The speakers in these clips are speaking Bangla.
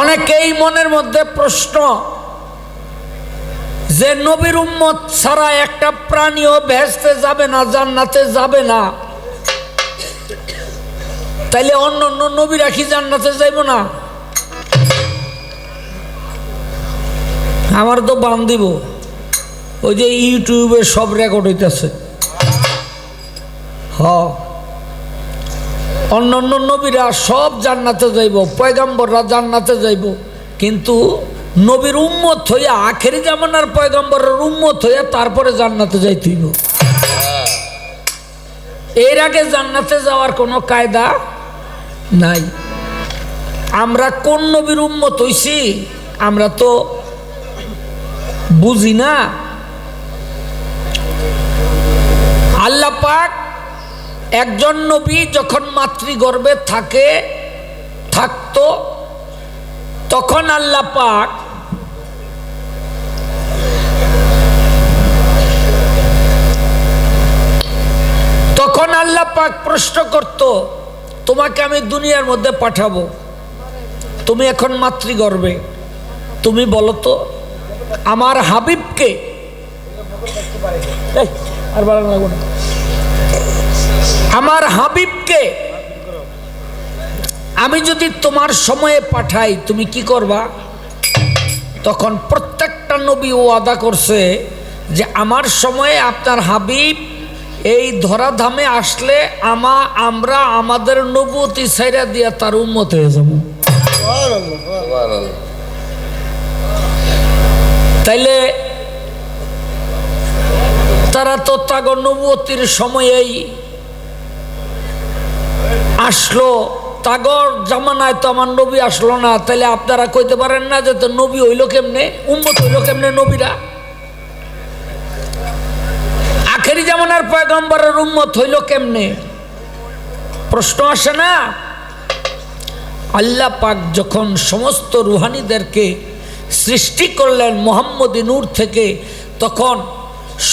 অনেকেই মনের মধ্যে প্রশ্ন যে নবীর উম্মত ছাড়া একটা প্রাণীও বেহেশতে যাবে না, জান্নাতে যাবে না, তাইলে অন্য অন্য নবীরা কি জান্নাতে যাইব না? আমার তো বান দিব, ওই যে ইউটিউবে সব রেকর্ড হইতেছে। অন্য অন্য নবীরা সব জান্নাতে যাইব, পয়গম্বররা জান্নাতে যাইব, কিন্তু নবীর উম্মত হইয়া আখেরি জামানার পয়গম্বরের উম্মত হইয়া তারপরে জান্নাতে যাইতে হইব। এর আগে জান্নাতে যাওয়ার কোনো কায়দা নাই। আমরা কোন নবীর উম্মত হইছি আমরা তো বুঝি না। আল্লাহ পাক একজন নবী যখন মাতৃগর্ভে থাকতো তখন আল্লাহ পাক প্রশ্ন করত, তোমাকে আমি দুনিয়ার মধ্যে পাঠাবো, তুমি এখন মাতৃগর্ভে, তুমি বলো তো আমার হাবিবকে, আমার হাবিবকে আমি যদি তোমার সময়ে পাঠাই তুমি কি করবা? তখন প্রত্যেকটা নবী ওয়াদা করছে যে আমার সময়ে আপনার হাবিব এই ধরাধামে আসলে আমরা আমাদের নবুয়তি ছাইরা দিয়া তার উম্মত হয়ে যাব। তাইলে তারা তো তাগর নবুয়তির সময়েই আসলো, তাগর জামানায় তো আমার নবী আসলো না, তাইলে আপনারা কইতে পারেন না যে তো নবী হইল কেমনে, উম্মত হইল কেমনে নবীরা? আখেরি জামানার পয়গম্বরের উম্মত হইল কেমনে? প্রশ্ন আসে না? আল্লাহ পাক যখন সমস্ত রুহানীদেরকে সৃষ্টি করলেন মুহাম্মদী নূর থেকে, তখন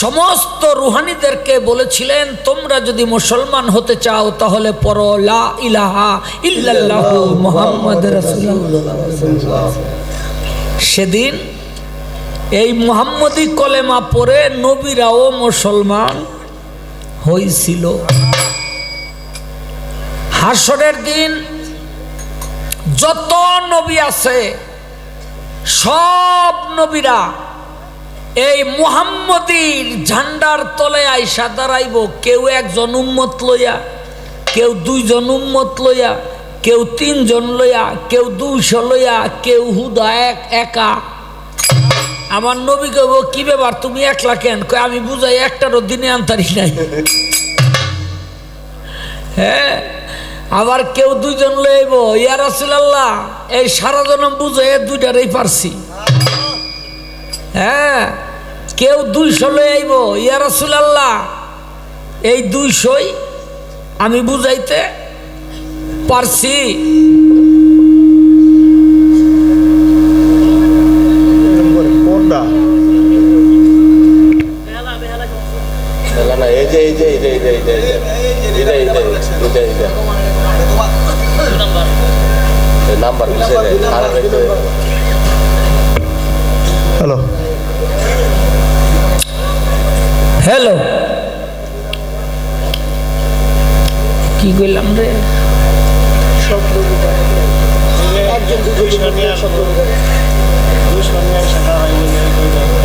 সমস্ত রুহানীদেরকে বলেছিলেন তোমরা যদি মুসলমান হতে চাও তাহলে পড়ো লা ইলাহা ইল্লাল্লাহু মুহাম্মাদুর রাসূলুল্লাহ। সেদিন এই মুহাম্মদী কলেমা পড়ে নবীরাও মুসলমান হয়েছিল। হাসরের দিন যত নবী আছে সব নবীরা এই মুহাম্মদীর ঝান্ডার তলে আইসা দাঁড়াইব, কেউ একজন উম্মত লইয়া, কেউ দুইজন উম্মত লইয়া, কেউ তিনজন লইয়া, কেউ 200 লইয়া, কেউ হুদা একা। আমার নবী কইব কি ব্যাপার তুমি একলা কেন? কই আমি বুঝাই একটারও দিনে আনতারি নাই। হ্যাঁ, আবার কেউ 2জন লইব, ইয়া রাসূলুল্লাহ এই সারা জনম বুঝাই 2টারই পারছি। হ্যাঁ, কেউ 200 লই আইব, ইয়া রাসূলুল্লাহ এই 200ই আমি বুঝাইতে পারছি। হ্যালো হ্যালো, কি কইলাম রে?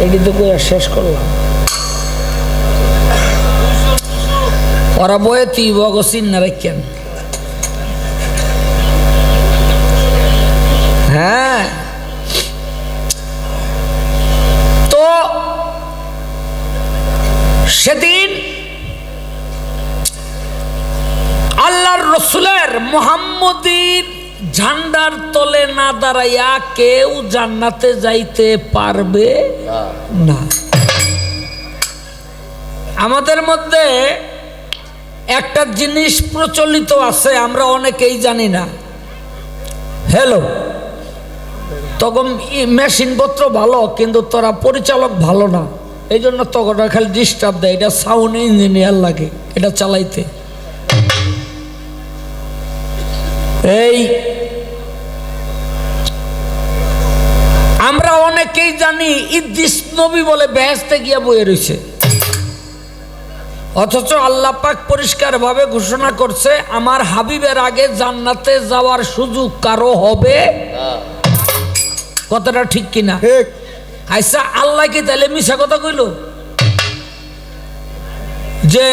এটি তো কইয়া শেষ করলাম। ওরা বয়ে তুই বগসিন না রাখেন। হ্যাঁ, তো সেদিন আল্লাহর রসুলের মুহাম্মদীর ঝান্ডার তলে না দাঁড়াইয়া কেউ জান্নাতে যাইতে পারবে না। আমাদের মধ্যে একটা জিনিস প্রচলিত আছে, আমরা অনেকেই জানি না। হ্যালো, তখন মেশিনপত্র ভালো কিন্তু তোরা পরিচালক ভালো না, এই জন্য তখন খালি ডিস্টার্ব দেয়। এটা সাউন্ড ইঞ্জিনিয়ার লাগে এটা চালাইতে। এই আমরা অনেকেই জানি ইদ্রিস নবী বলে বেহেশতে গিয়া বয়ে রয়েছে, অথচ আল্লাহ পাক পরিষ্কারভাবে ঘোষণা করছে আমার হাবিবের আগে জান্নাতে যাওয়ার সুযোগ কারো হবে। কথাটা ঠিক কিনা? আচ্ছা, আল্লাহ কি তাহলে মিছা কথা কইল যে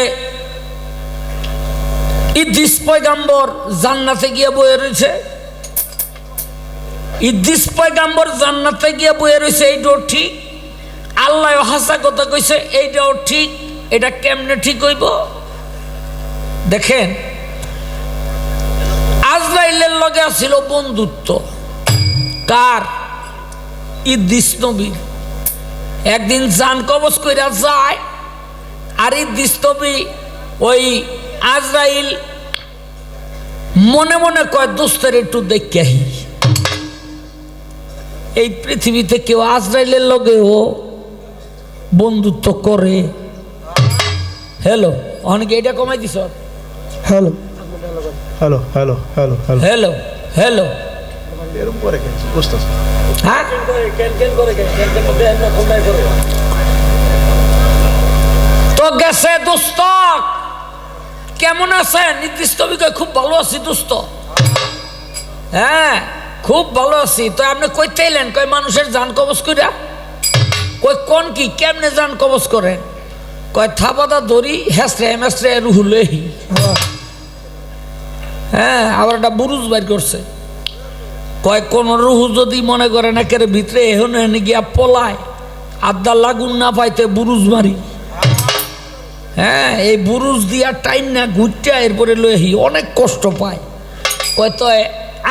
ইদ্রিস পয়গাম্বর জান্নাতে গিয়ে বয়ে রয়েছে? ইদ্রিস পয়গাম্বর জান্নাতে গিয়ে বয়ে রয়েছে, এইটাও ঠিক। আল্লাহ হাসা কথা কইছে, এইটাও ঠিক। এটা কেমনে ঠিক হইব? দেখেন, আজরাইলের লগে ছিল বন্ধুত্ব। কার? ইদ্রিস নবী। একদিন জান কবজ কইরা যায়, আর ইদ্রিস নবী ওই আজরাইল মনে মনে কয় দোস্তের একটু দেখে আহি। এই পৃথিবীতে কেউ আজরাইলের লগেও বন্ধুত্ব করে? হ্যালো, অনেকে এটা কমাই দিছ। Hello hello hello hello hello hello এরকম করে কেন বুঝতেছ? হ্যাঁ, তো গেছে দোস্ত, কেমন আছেন? নির্দিষ্ট বিষয় খুব ভালো আছি দোস্ত। হ্যাঁ, খুব ভালো আছি। তো আপনি কইতে এলেন? কয় মানুষের জান কবজ কইরা। কই কোন কি কেমনে জান কবজ করেন? কয় থাপাদা ধরি হেসরে মেসরে রুহুলেহি। হ্যাঁ, আবার একটা বুরুজ বাইর করছে। কয় কোন রুহু যদি মনে করে না কেরে ভিতরে এখন এনে গিয়া পলায়, আড্ডা লাগুন না পাইতে বুরুজ মারি। হ্যাঁ, এই বুরুজ দিয়া টাইম না ঘুরটা এরপরে লহি অনেক কষ্ট পায়। কয় তো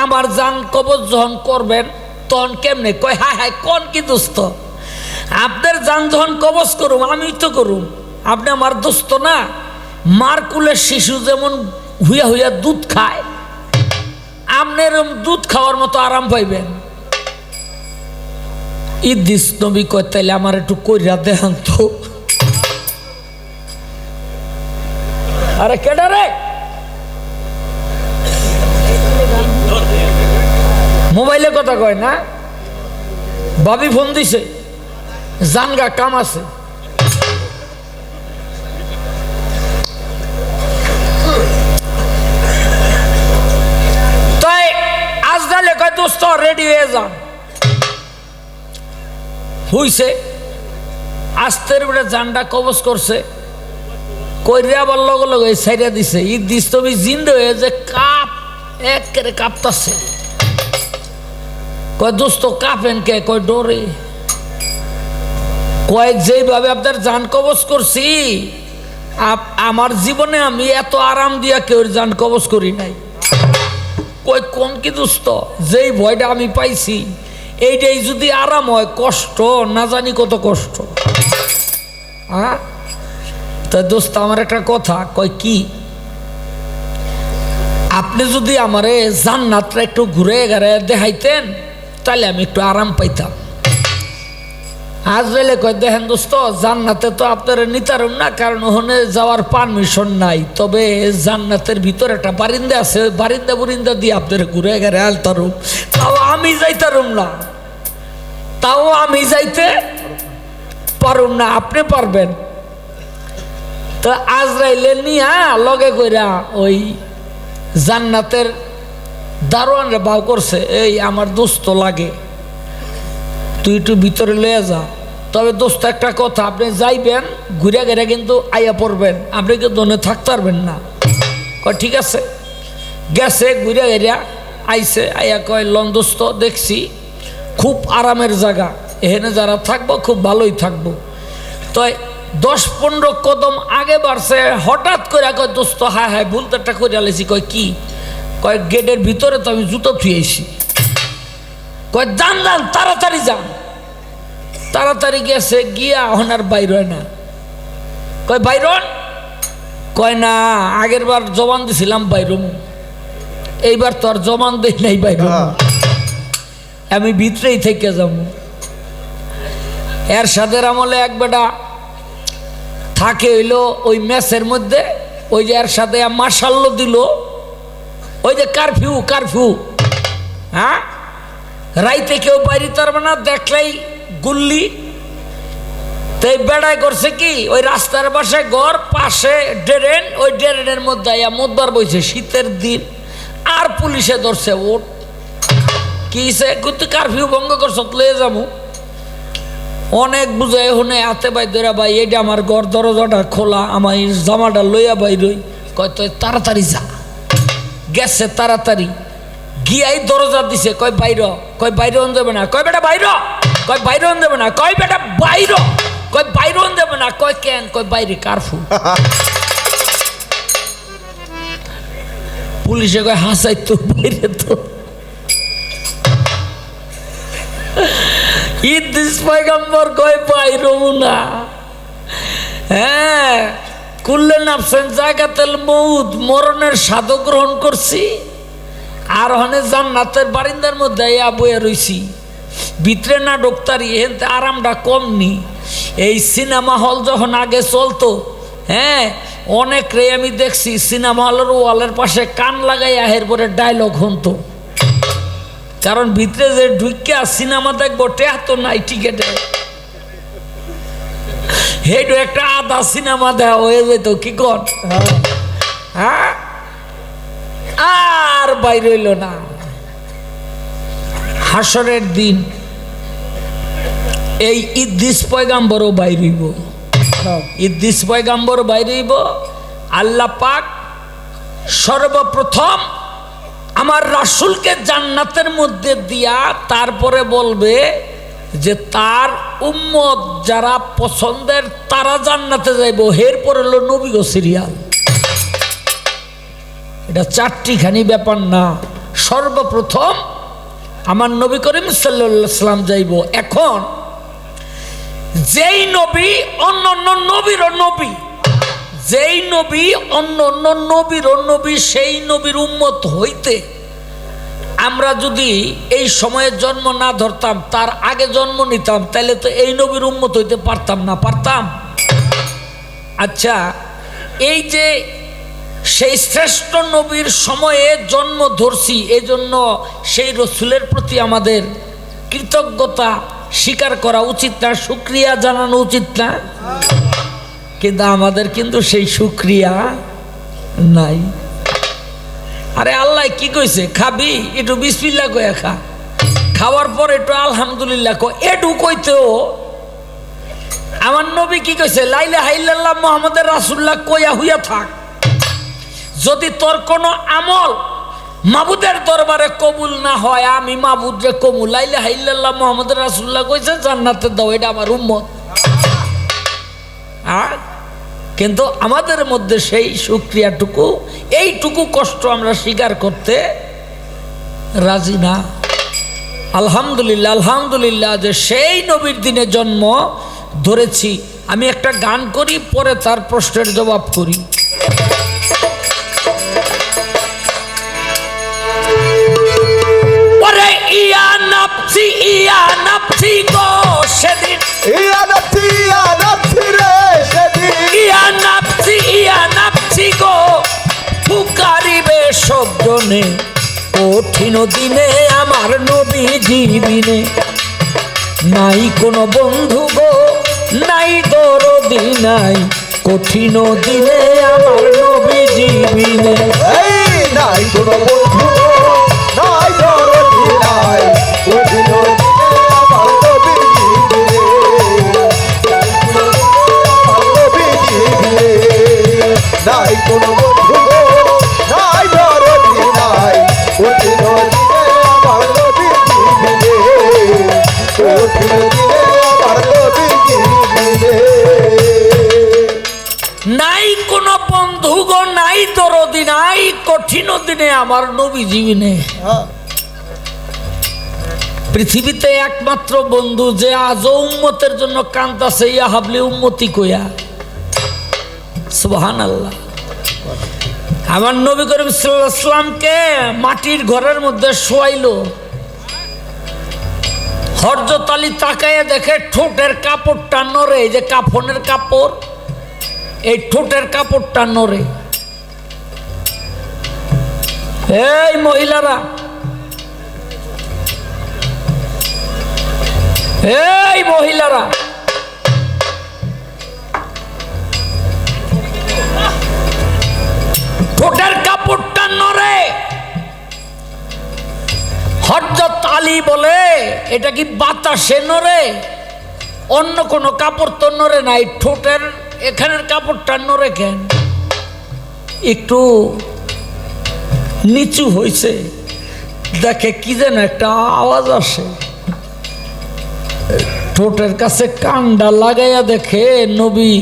আমার জান কবজ যখন করবেন তখন কেমনে? কয় হায় হায় কোন কি দোস্ত, আপনার জান যখন কবজ করুম আমি তো করুম, আপনি আমার দোস্ত না? মার কুলের শিশু যেমন হুইয়া হুইয়া দুধ খায়, আপনার দুধ খাওয়ার মতো আরাম পাইবেন। ইদ্রিস নবী কয় তাইলে আমার একটু কইরা দেখান তো। আরে কেডা রে? মোবাইলে কথা কয় না, ভাবি ফোন দিছে, জানগা কাম আছে। তাই আজরাইল কয় দোস্ত রেডি হয়ে যান। হইছে, আস্তের বেড়ে জানটা কবজ করছে, কইরা আবার লগে লগে ছাইরা দিছে। ইদ্রিস নবী জিন্দা হয়ে যে কাপ একেবারে কাঁপতাছে। কয় দোস্ত কাঁপেন কে? কয় ডরে। কয় যেভাবে আপনার জান কবজ করছি আমার জীবনে আমি এত আরাম দিয়া কেউ জান কবজ করি নাই। কয় কোন কি দোস্ত, যেই ভয়টা আমি পাইছি এইটাই যদি আরাম হয়, কষ্ট না জানি কত কষ্ট। হ্যাঁ, তা দোস্ত আমার একটা কথা। কয় কি? আপনি যদি আমারে জান্নাতটা একটু ঘুরে ঘুরে দেখাইতেন তাহলে আমি একটু আরাম পাইতাম। আজরাইল কয় দেখেন দোস্ত, জান্নাতে তো আপনারা নিতারম না, কারণ ওখানে যাওয়ার পারমিশন নাই। তবে জান্নাতের ভিতরে একটা বারিন্দা আছে, বারিন্দা বুরিন্দা দিয়ে আপনারা ঘুরে ঘুরে আলতারুম। তাও আমি যাইতারুম না, তাও আমি যাইতে পারুম না, আপনি পারবেন। তো আজরাইলে নিয়া লগে কইরা ওই জান্নাতের দারোয়ানরে বাউ করছে, এই আমার দোস্ত লাগে, তুই একটু ভিতরে লইয়া যা। তবে দোস্ত একটা কথা, আপনি যাইবেন ঘুরে ঘুরে কিন্তু আইয়া পড়বেন, আপনি কিন্তু থাকতে পারবেন না। কয় ঠিক আছে। গেছে ঘুরে ঘুরে আইছে, আইয়া কয় লন দোস্ত দেখছি খুব আরামের জায়গা, এখানে যারা থাকবো খুব ভালোই থাকবো। তো 10-15 কদম আগে বাড়ছে, হঠাৎ করে কয় দোস্ত হায় হায় ভুল তো একটা করে আলেছি। কয় কি? কয় গেটের ভিতরে তো আমি জুতো থুয়েছি। কয় যান যান তাড়াতাড়ি যান। তাড়াতাড়ি গেছে, গিয়া এখন আর বাইর হয় না। কয় বাইরন? কয় না, আগের বার জবান দিছিলাম বাইরম, এইবার তো আর জবান দেই নাই বাইরম, আমি ভিতরেই থেকে যাব। এর সাথে আমলে এক বেটা থাকে হইলো ওই ম্যাচের মধ্যে, ওই যে এর সাথে মার্শাল্লো দিল, ওই যে কারফিউ কারফিউ। হ্যাঁ, রাইতে কেউ বাইরে পারবে না, দেখলেই গুল্লি। তাই বেড়ায় করছে কি, ওই রাস্তার পাশে ঘর, পাশে ড্রেন, ওই ড্রেনের মধ্যে মোদবার বইছে, শীতের দিন। আর পুলিশে ধরছে, ওট কি তুই কারফিউ ভঙ্গ করছ, লয়ে যাবো। অনেক বুঝাই শুনে হাতে ভাই ধরা, ভাই এটা আমার ঘর, দরজাটা খোলা, আমার জামাটা লইয়া ভাই রই। কয় তুই তাড়াতাড়ি যা। গেছে তাড়াতাড়ি গিয়াই দরজা দিছে, কয় বাইর, কয় বাইরে হন দেবে না, কয় বেটা বাইর, কয় বাইরে হন দেবে না, কয় বেটা বাইর, কয় বাইরে হন দেবে না, কয় কেন, কয় বাইরে কারফিউ। পুলিশে কয় হাসাই তো, বাইরে তো। ইদ্রিস পয়গম্বর কয় বাইরও না। হ্যাঁ, কুল্লে নাফসেন জায়গাতেল মউত, মরণের স্বাদ গ্রহণ করছি। আর হনে জান্নাতের বারিন্দার মধ্যে বইয়া রইছি, ভিতরে না ডক্তারি, হেনতে আরামটা কম নি। এই সিনেমা হল যখন আগে চলতো, হ্যাঁ, অনেক রে আমি দেখছি সিনেমা হলের ওয়ালের পাশে কান লাগাইয়া এরপরে ডায়লগ হতো। কারণ ভিতরে যে ঢুকিয়া সিনেমা দেখবো, টেহা তো নাই টিকেটে। হেডু একটা আধা সিনেমা দেওয়া হয়ে যেত, কি কর। হ্যাঁ, আর বাইরে হইল না। হাসরের দিন এই ইদ্রিস পয়গাম্বরও বাইরেইব, ইদ্রিস পয়গাম্বর বাইরেইব। আল্লাহ পাক সর্বপ্রথম আমার রাসূলকে জান্নাতের মধ্যে দিয়া তারপরে বলবে যে তার উম্মত যারা পছন্দের তারা জান্নাতে যাইব। এরপর হলো নবী গো সিরিয়াল। এটা চারটিখানি ব্যাপার না। সর্বপ্রথম আমার নবী করিম সাল্লাল্লাহু আলাইহি সাল্লাম যাইব। এখন যেই নবী অন্য অন্য নবীরও নবী, যেই নবী অন্য অন্য নবীরও নবী, সেই নবীর উম্মত হইতে আমরা যদি এই সময়ে জন্ম না ধরতাম, তার আগে জন্ম নিতাম, তাহলে তো এই নবীর উম্মত হইতে পারতাম না, পারতাম? আচ্ছা, এই যে সেই শ্রেষ্ঠ নবীর সময়ে জন্ম ধরছি, এই জন্য সেই রসুলের প্রতি আমাদের কৃতজ্ঞতা স্বীকার করা উচিত না, শুকরিয়া জানানো উচিত না? কিন্তু আমাদের কিন্তু সেই শুকরিয়া নাই। আরে আল্লাহ কি কইছে, খাবি একটু বিসমিল্লাহ কইয়া খা, খাওয়ার পর একটু আলহামদুলিল্লাহ কই, এটু কইতেও আমার নবী কি কইছে, লা ইলাহা ইল্লাল্লাহ মুহাম্মাদুর রাসূলুল্লাহ কইয়া হইয়া থাক। যদি তোর কোনো আমল মাবুদের দরবারে কবুল না হয়, আমি মাবুদরে কমু, লা ইলাহা ইল্লাল্লাহ মুহাম্মাদুর রাসূলুল্লাহ কইছে জান্নাতে দাও, এটা আমার উম্মত। কিন্তু আমাদের মধ্যে সেই শুকরিয়াটুকু, এইটুকু কষ্ট আমরা স্বীকার করতে রাজি না। আলহামদুলিল্লাহ, আলহামদুলিল্লাহ যে সেই নবীর দিনে জন্ম ধরেছি। আমি একটা গান করি, পরে তার প্রশ্নের জবাব করি। ওরে ইয়া নাফসি গো সেদিন, ইয়া নাফসি রে সেদিন, ইয়া নাফসি গো পুকারিবে শব্দনে, কঠিন দিনে আমার নবী জীবিনে। নাই কোনো বন্ধু গো, নাই দরদি নাই, কঠিন দিনে আমার নবী জীবিনে। এই নাই কোনো বন্ধু, নাই দরদি নাই, কঠিন দিনে আমার নবী জীবিনে, নবী জীবিনে। নাই কোনো বন্ধু, নাই দরদি নাই, কঠিন দিনে আমার নবী জীবিনে, কঠিন দিনে আমার নবী জীবিনে। নাই কোনো বন্ধু গো, নাই দরদি নাই, কঠিন দিনে আমার নবী জীবনে। পৃথিবীতে একমাত্র বন্ধু যে আজও উম্মতের জন্য কান্দাছে, ইয়া হাবলি উম্মতি কইয়া। সুবহানাল্লাহ। আমার নবী করিম সাল্লাল্লাহু আলাইহি সাল্লামকে মাটির ঘরের মধ্যে শোয়াইলো। হযরত আলী তাকায়ে দেখে ঠোঁটের কাপড়টা নড়ে, এই যে কাফনের কাপড়, এই ঠোঁটের কাপড়টা নড়ে। এই মহিলারা এই মহিলারা, ঠোঁটের কাপড়টা নড়ে। হযরত আলী বলে এটা কি বাতাসে নড়ে? অন্য কোনো কাপড় তো নড়ে নাই, ঠোঁটের এখানের কাপড়টা নড়ে কেন? একটু নিচু হয়েছে, দেখে কি যেন একটা আওয়াজ আসে, ঠোঁটের কাছে কানডা লাগাইয়া দেখে নবী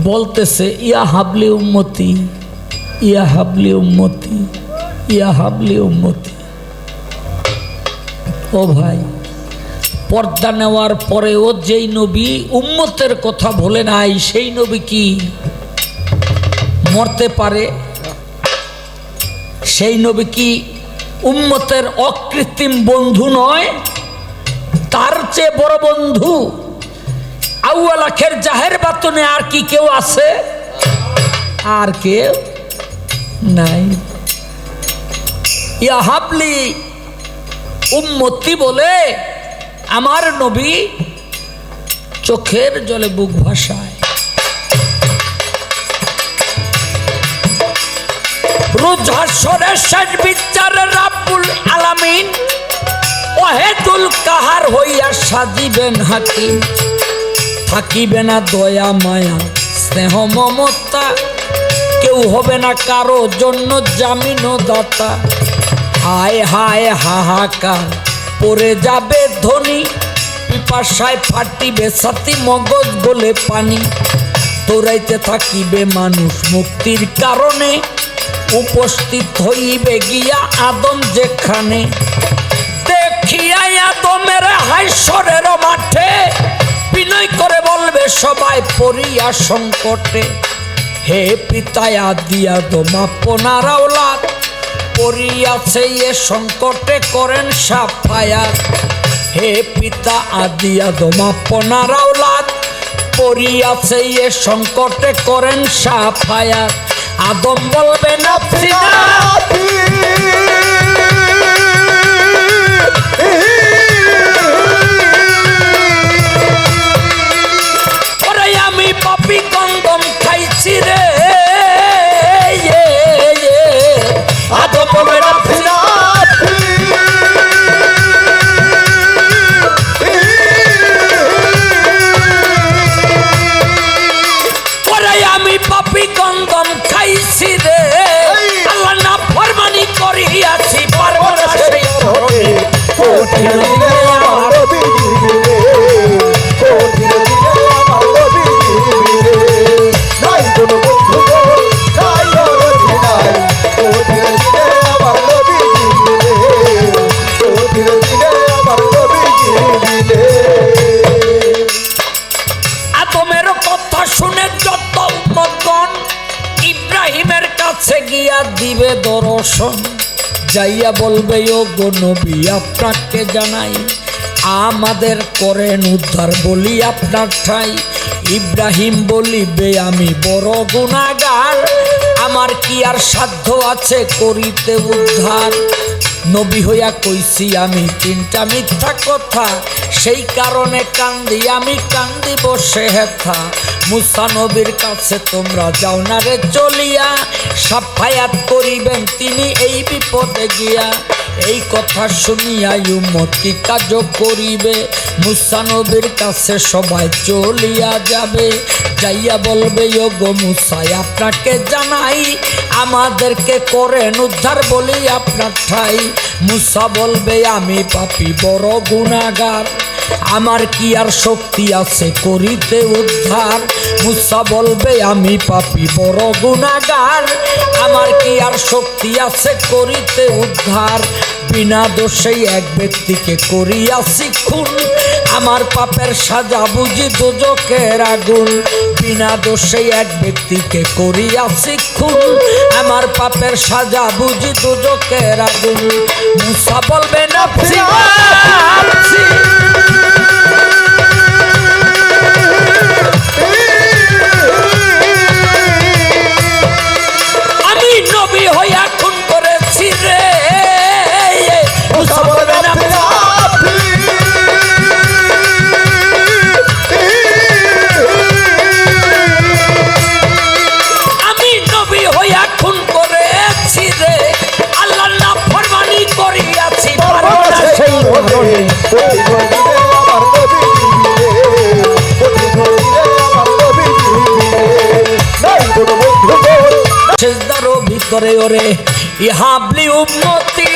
বলতেছে, ইয়া হাবলি উম্মতি, ইয়া হাবলি উম্মতি, ইয়া হাবলি উম্মতি। ও ভাই, পর্দা নেওয়ার পরেও যেই নবী উম্মতের কথা বলে নাই, সেই নবী কি মরতে পারে? সেই নবী কি উম্মতের অকৃত্রিম বন্ধু নয়? তার চেয়ে বড় বন্ধু আউয়াল আখের জাহের বাতনে আর কি কেউ আছে? আর কেউ নাই। ইয়া হাবলি উম্মতি বলে আমার নবী চোখের জলে বুক ভাসায়। রোজ হাসরের শেষ বিচারে রাব্বুল আলামিন ওয়াহেদুল কাহার হইয়া সাজিবেন হাকিম। থাকিবে না দয়া মায়া স্নেহ মমতা, কেউ হবে না কারো জন্য জামিন দাতা। হায় হায় হাহাকার পড়ে যাবে ধ্বনি, পিপাসায় ফাটিবে ছাতি, মগজ বলে পানি। দৌড়াইতে থাকিবে মানুষ মুক্তির কারণে, উপস্থিত হইবে গিয়া আদম যেখানে। দেখিয়া আদমের হাসরের মাঠে, বিনয় করে বলবে সবাই পড়িয়া সংকটে। হে পিতা আদি আদম আপনার আওলাদ, পড়িয়াছে এ সংকটে করেন সাফায়াত। হে পিতা আদি আদম আপনার আওলাদ, পড়িয়াছে এ সংকটে করেন সাফায়াত। আদম বলবে নাফসি নাফসি, ওরে আমি পাপী কন্দম খাইছি রে। আদম বলবে নাফসি নাফসি, ওরে আমি পাপী কন্দম খাইছি রে। আল্লাহ না ফরমানি করিয়াছি, পারব না সেই ধরনে। কঠিন দিনে আমার নবী দিবিরে, কঠিন দিনে আমার নবী দিবিরে। নাই কোনো বন্ধু গো, নাই দরদি নাই, কঠিন দিনে আমার নবী দিবিরে, কঠিন দিনে আমার নবী দিবিরে। আদমের কথা শুনে যত উম্মতগণ ইব্রাহিমের কাছে গিয়া দিবে দর্শন। যাইয়া বলবে ও গো নবী আপনাকে জানাই, আমাদের করেন উদ্ধার বলি আপনার ঠাই। ইব্রাহিম বলিবে আমি বড় গুনাহগার, আমার কি আর সাধ্য আছে করিতে উদ্ধার। নবী হইয়া কইছি আমি তিনটা মিথ্যা কথা, সেই কারণে কান্দি আমি কান্দি বসে হেথা। মুসা নবীর কাছে তোমরা যাও না রে চলিয়া, সাফায়াত করিবেন তিনি এই বিপদে গিয়া। এই কথা শুনিয়া উম্মত কি কাজ করিবে, মুসা নবীর কাছে সবাই চলিয়া যাবে। যাইয়া বলবে ও গো মুসা আপনাকে জানাই, আমাদেরকে করেন উদ্ধার বলি আপনার ঠাই। মুসা বলবে আমি পাপী বড় গুনাহগার, আমার কি আর শক্তি আছে করিতে উদ্ধার। মুসা বলবে আমি পাপী বড় গুনাহগার, আমার কি আর শক্তি আছে করিতে উদ্ধার। বিনা দোষে এক ব্যক্তিকে করিয়াছি খুন, আমার পাপের সাজা বুঝি দোজখের আগুন। বিনা দোষে এক ব্যক্তিকে করিয়াছি খুন, আমার পাপের সাজা বুঝি দোজখের আগুন। মুসা বলবে নাফসি নাফসি, আমি নবী হইয়া খুন করেছি রে। মুসা বলবে নাফসি নাফসি, ওরে ওরে ইহাবলি উম্মতি